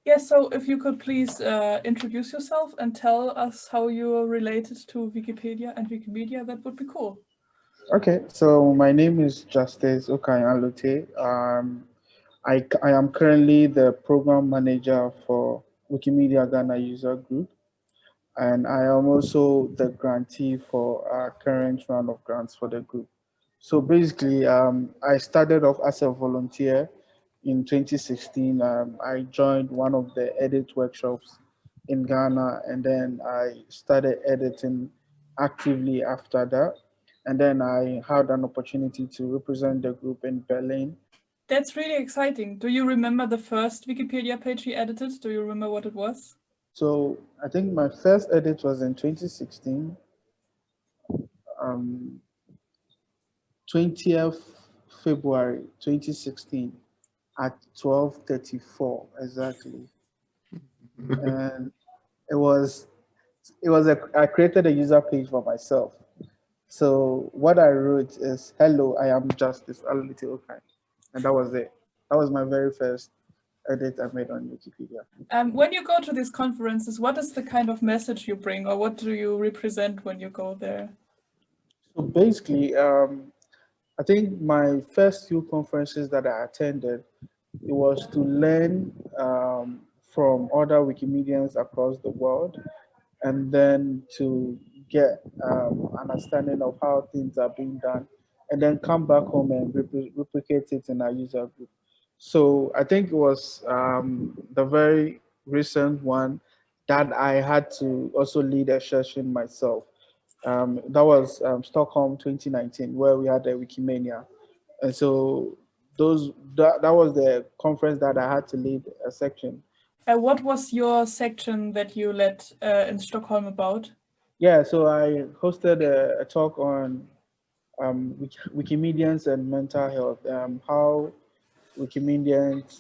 Yes, so if you could please introduce yourself and tell us how you are related to Wikipedia and Wikimedia, that would be cool. Okay, so my name is Justice Okai-Allotey. I am currently the program manager for Wikimedia Ghana user group, and I am also the grantee for our current round of grants for the group. So basically, I started off as a volunteer in 2016. I joined one of the edit workshops in Ghana, and then I started editing actively after that. And then I had an opportunity to represent the group in Berlin. That's really exciting. Do you remember the first Wikipedia page you edited? Do you remember what it was? So I think my first edit was in 2016, um, 20th February 2016 at 12:34 exactly. And it was I created a user page for myself. So what I wrote is, "Hello, I am Justice Allotey Okai," and that was it. That was my very first edit I made on Wikipedia. When you go to these conferences, what is the kind of message you bring, or what do you represent when you go there? So basically, I think my first few conferences that I attended, it was to learn from other Wikimedians across the world, and then to get understanding of how things are being done, and then come back home and replicate it in our user group. So I think it was the very recent one that I had to also lead a session myself. That was Stockholm 2019, where we had the Wikimania, and so that was the conference that I had to lead a section. What was your section that you led in Stockholm about? Yeah, so I hosted a talk on Wikimedians and mental health, how Wikimedians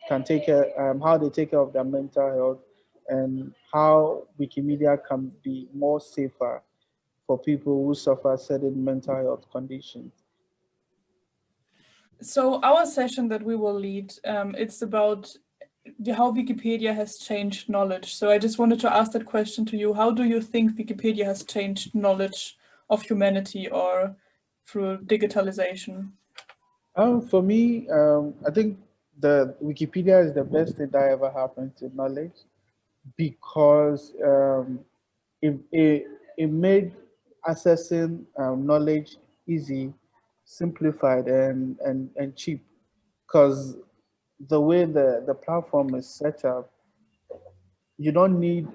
can take care, how they take care of their mental health, and how Wikimedia can be more safer for people who suffer certain mental health conditions. So our session that we will lead, it's about how Wikipedia has changed knowledge. So I just wanted to ask that question to you. How do you think Wikipedia has changed knowledge of humanity or through digitalization? For me, I think the Wikipedia is the best thing that ever happened to knowledge because it, it made accessing knowledge easy, simplified, and cheap. Because the way the platform is set up, you don't need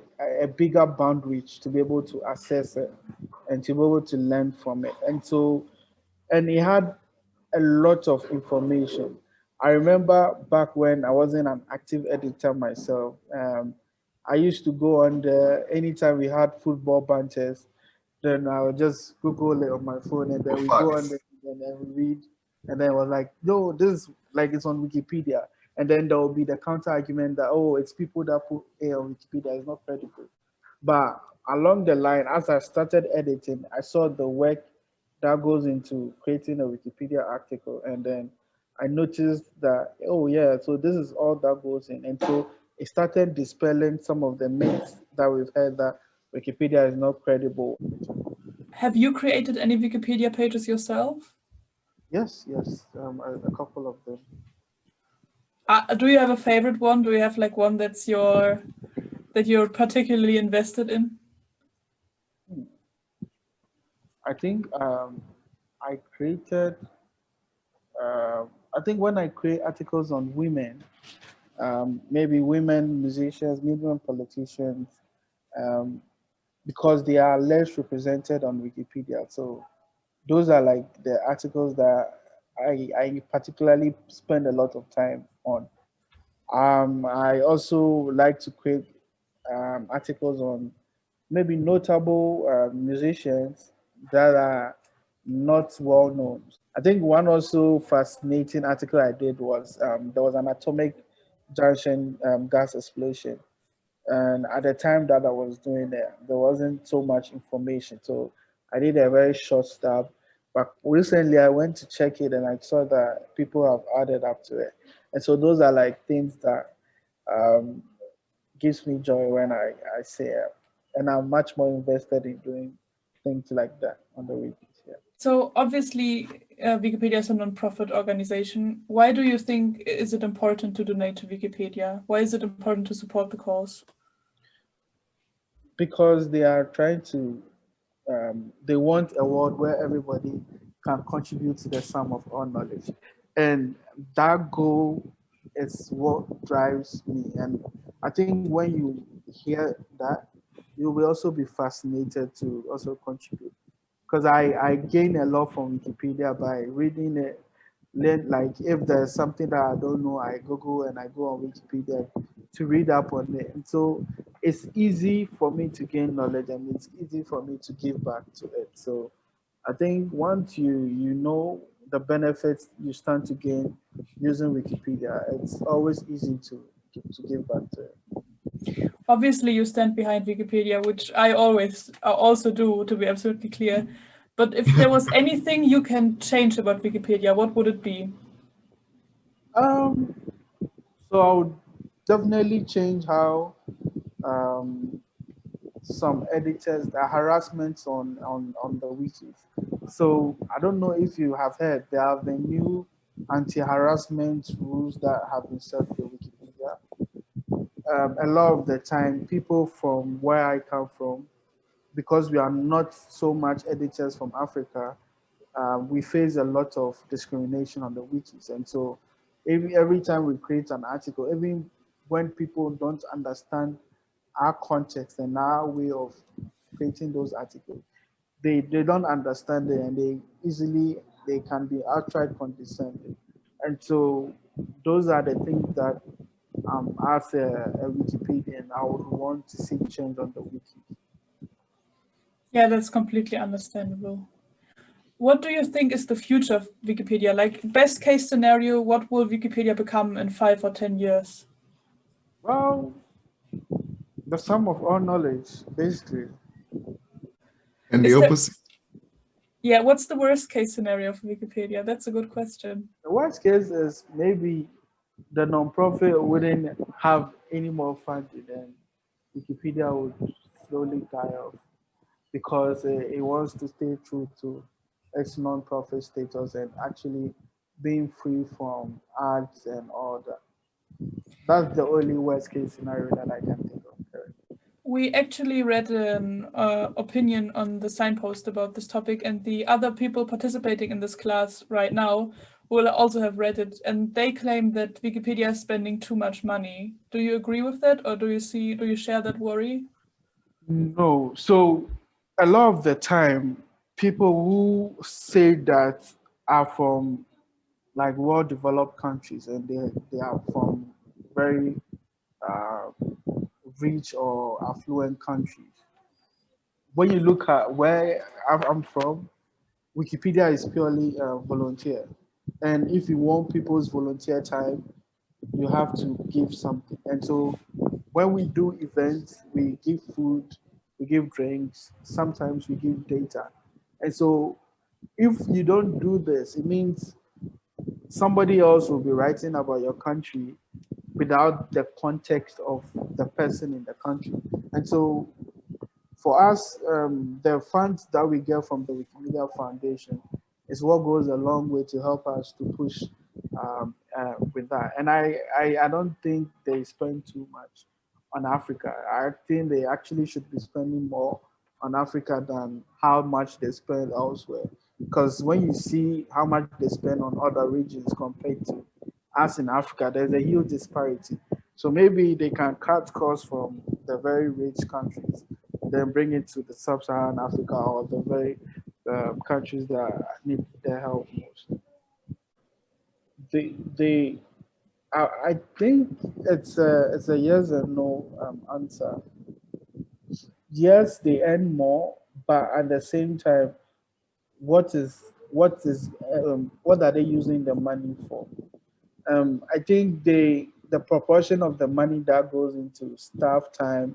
a bigger bandwidth to be able to access it and to be able to learn from it. And it had a lot of information. I remember back when I wasn't an active editor myself, I used to go on there anytime we had football banters. Then I would just Google it on my phone, and then we go on there and then we read, and then it was like, no, this is like it's on Wikipedia, and then there will be the counter argument that, oh, it's people that put A on Wikipedia, it's not credible. But along the line, as I started editing, I saw the work that goes into creating a Wikipedia article, and then I noticed that, oh yeah, so this is all that goes in, and so it started dispelling some of the myths that we've heard that Wikipedia is not credible. Have you created any Wikipedia pages yourself? Yes, a couple of them. Do you have a favorite one? Do you have like one that you're particularly invested in? I think I created. I think when I create articles on women, maybe women musicians, maybe women politicians, um, because they are less represented on Wikipedia. So those are like the articles that I particularly spend a lot of time on. I also like to create articles on maybe notable musicians that are not well known. I think one also fascinating article I did was there was an atomic junction gas explosion. And at the time that I was doing it, there wasn't so much information. So I did a very short stub. But recently I went to check it and I saw that people have added up to it. And so those are like things that um, gives me joy when I see it. And I'm much more invested in doing things like that on the wikis. Yeah. So obviously, Wikipedia is a non-profit organization. Why do you think is it important to donate to Wikipedia? Why is it important to support the cause? Because they are trying to, they want a world where everybody can contribute to the sum of all knowledge. And that goal is what drives me. And I think when you hear that, you will also be fascinated to also contribute. Because I gain a lot from Wikipedia by reading it. Learn, like if there's something that I don't know, I Google and I go on Wikipedia to read up on it. And so it's easy for me to gain knowledge and it's easy for me to give back to it. So I think once you know the benefits you stand to gain using Wikipedia, it's always easy to give back to it. Obviously, you stand behind Wikipedia, which I also do, to be absolutely clear. But if there was anything you can change about Wikipedia, what would it be? Um, so I would definitely change how um, some editors, the harassments on the wikis. So I don't know if you have heard, there have been new anti-harassment rules that have been set for Wikipedia. A lot of the time, people from where I come from, because we are not so much editors from Africa, we face a lot of discrimination on the wikis. And so every time we create an article, even when people don't understand our context and our way of creating those articles, they don't understand it and they can be outright condescending. And so those are the things that as a Wikipedian, I would want to see change on the wiki. Yeah, that's completely understandable. What do you think is the future of Wikipedia? Like, best case scenario, what will Wikipedia become in 5 or 10 years? Well, the sum of all knowledge, basically. And the Is there, opposite. yeah, what's the worst case scenario for Wikipedia? That's a good question. The worst case is maybe the nonprofit wouldn't have any more funding and Wikipedia would slowly die off because it wants to stay true to its non-profit status and actually being free from ads and all that. That's the only worst case scenario that I can think of currently. We actually read an opinion on the signpost about this topic, and the other people participating in this class right now will also have read it, and they claim that Wikipedia is spending too much money. Do you agree with that, or do you share that worry? No, so a lot of the time, people who say that are from like well-developed countries and they are from very uh, rich or affluent countries. When you look at where I'm from, Wikipedia is purely volunteer. And if you want people's volunteer time, you have to give something. And so when we do events, we give food, we give drinks, sometimes we give data. And so if you don't do this, it means somebody else will be writing about your country without the context of the person in the country. And so for us, the funds that we get from the Wikimedia Foundation is what goes a long way to help us to push with that. And I don't think they spend too much on Africa. I think they actually should be spending more on Africa than how much they spend elsewhere. Because when you see how much they spend on other regions compared to us in Africa, there's a huge disparity. So maybe they can cut costs from the very rich countries, then bring it to the sub-Saharan Africa or the very countries that need their help most. They I think it's a yes and no answer. Yes, they earn more, but at the same time, what are they using the money for? I think the proportion of the money that goes into staff time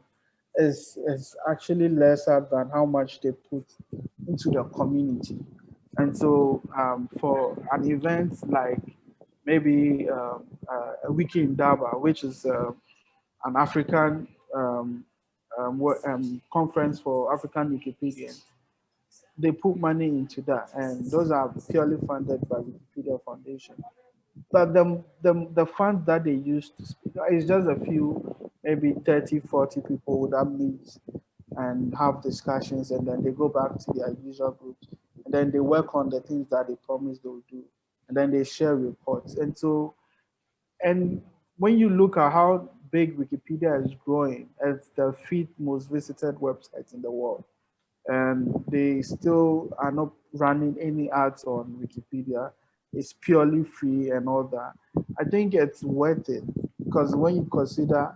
is actually lesser than how much they put into the community. And so for an event like maybe a wiki in Daba, which is an African conference for African Wikipedians. They put money into that, and those are purely funded by Wikipedia Foundation. But the funds that they use to speak is just a few, maybe 30, 40 people that meet and have discussions, and then they go back to their usual groups, and then they work on the things that they promised they will do, and then they share reports. And so, and when you look at how big Wikipedia is growing, it's the fifth most visited website in the world, and they still are not running any ads on Wikipedia. It's purely free and all that. I think it's worth it because when you consider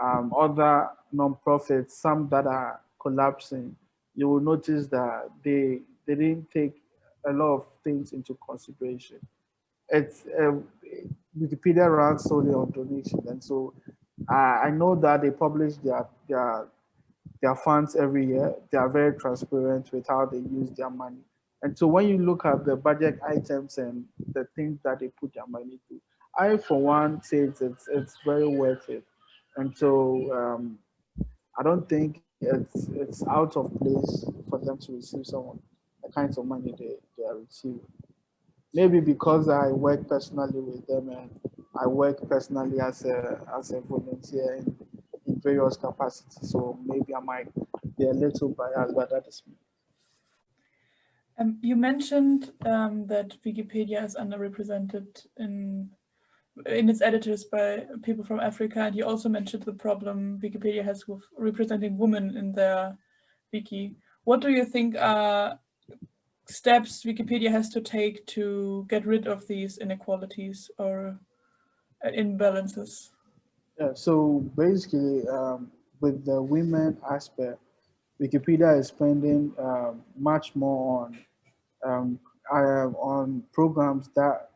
other nonprofits, some that are collapsing, you will notice that they didn't take a lot of things into consideration. It's Wikipedia runs solely on donations, and so I know that they publish their funds every year. They are very transparent with how they use their money. And so when you look at the budget items and the things that they put their money to, I for one say it's very worth it. And so I don't think it's out of place for them to receive some of the kinds of money they are receiving. Maybe because I work personally with them and I work personally as a volunteer in various capacities. So maybe I might be a little biased, but that is me. You mentioned that Wikipedia is underrepresented in its editors by people from Africa, and you also mentioned the problem Wikipedia has with representing women in their wiki. What do you think are steps Wikipedia has to take to get rid of these inequalities or imbalances? Yeah, so basically, with the women aspect, Wikipedia is spending much more um, on programs that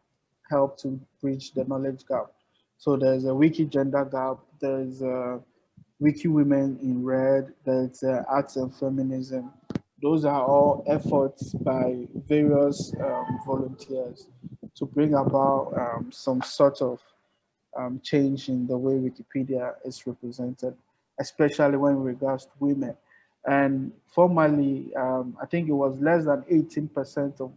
help to bridge the knowledge gap. So there's a wiki gender gap, there's a wiki women in red, there's arts and feminism. Those are all efforts by various volunteers to bring about some sort of change in the way Wikipedia is represented, especially when regards to women. And formerly, I think it was less than 18% of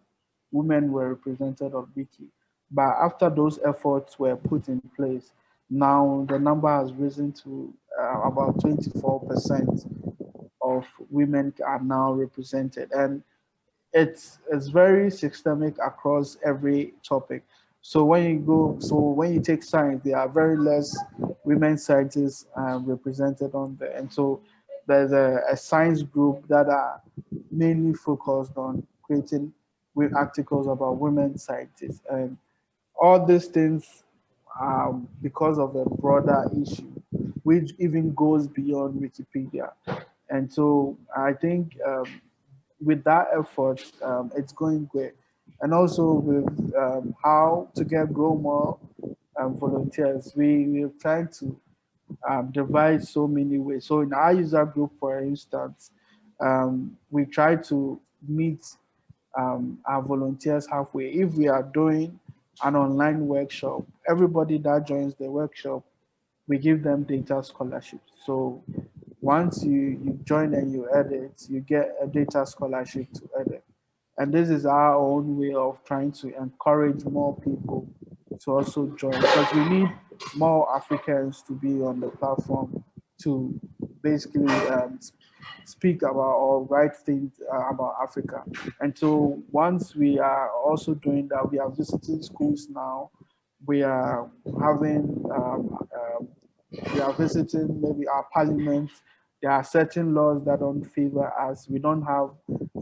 women were represented on Wiki. But after those efforts were put in place, now the number has risen to about 24% of women are now represented. And it's very systemic across every topic. So when you take science, there are very less women scientists represented on there, and so there's a science group that are mainly focused on creating with articles about women scientists, and all these things because of a broader issue, which even goes beyond Wikipedia. And so I think with that effort, it's going great. And also with how to grow more volunteers, we're trying to devise so many ways. So in our user group, for instance, we try to meet our volunteers halfway. If we are doing an online workshop, everybody that joins the workshop, we give them data scholarships. So once you join and you edit, you get a data scholarship to edit. And this is our own way of trying to encourage more people to also join, because we need more Africans to be on the platform to basically speak about or write things about Africa. And so once we are also doing that, we are visiting schools now. We are having we are visiting maybe our parliament. There are certain laws that don't favor us. We don't have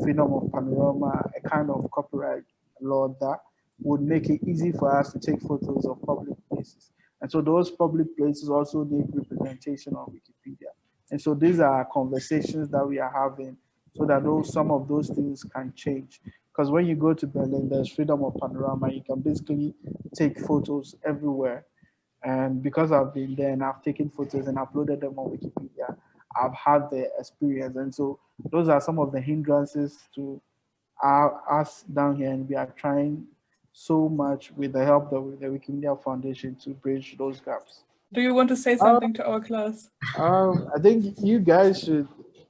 freedom of panorama, a kind of copyright law that would make it easy for us to take photos of public places. And so those public places also need representation on Wikipedia. And so these are conversations that we are having so that some of those things can change. Because when you go to Berlin, there's freedom of panorama. You can basically take photos everywhere. And because I've been there and I've taken photos and uploaded them on Wikipedia, I've had the experience. And so those are some of the hindrances to us down here. And we are trying so much with the help of the Wikimedia Foundation to bridge those gaps. Do you want to say something to our class? I think you guys should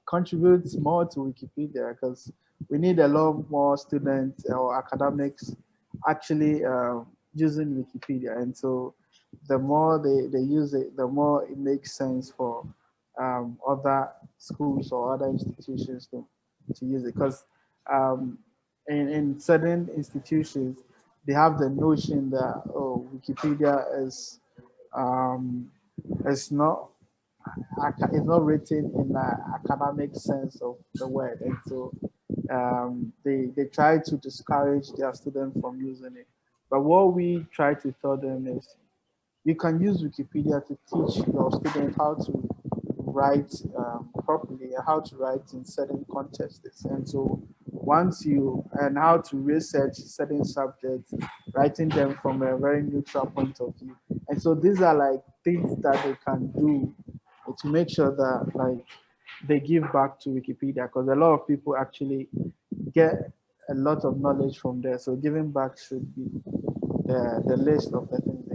contribute more to Wikipedia because we need a lot more students or academics actually using Wikipedia. And so the more they use it, the more it makes sense for other schools or other institutions to use it. Because in certain institutions, they have the notion that, oh, Wikipedia is not it's not written in the academic sense of the word, and so they try to discourage their students from using it. But what we try to tell them is, you can use Wikipedia to teach your students how to write properly and how to write in certain contexts. And so once you and how to research certain subjects, writing them from a very neutral point of view. And so these are like things that they can do to make sure that like they give back to Wikipedia, because a lot of people actually get a lot of knowledge from there. So giving back should be the list of the things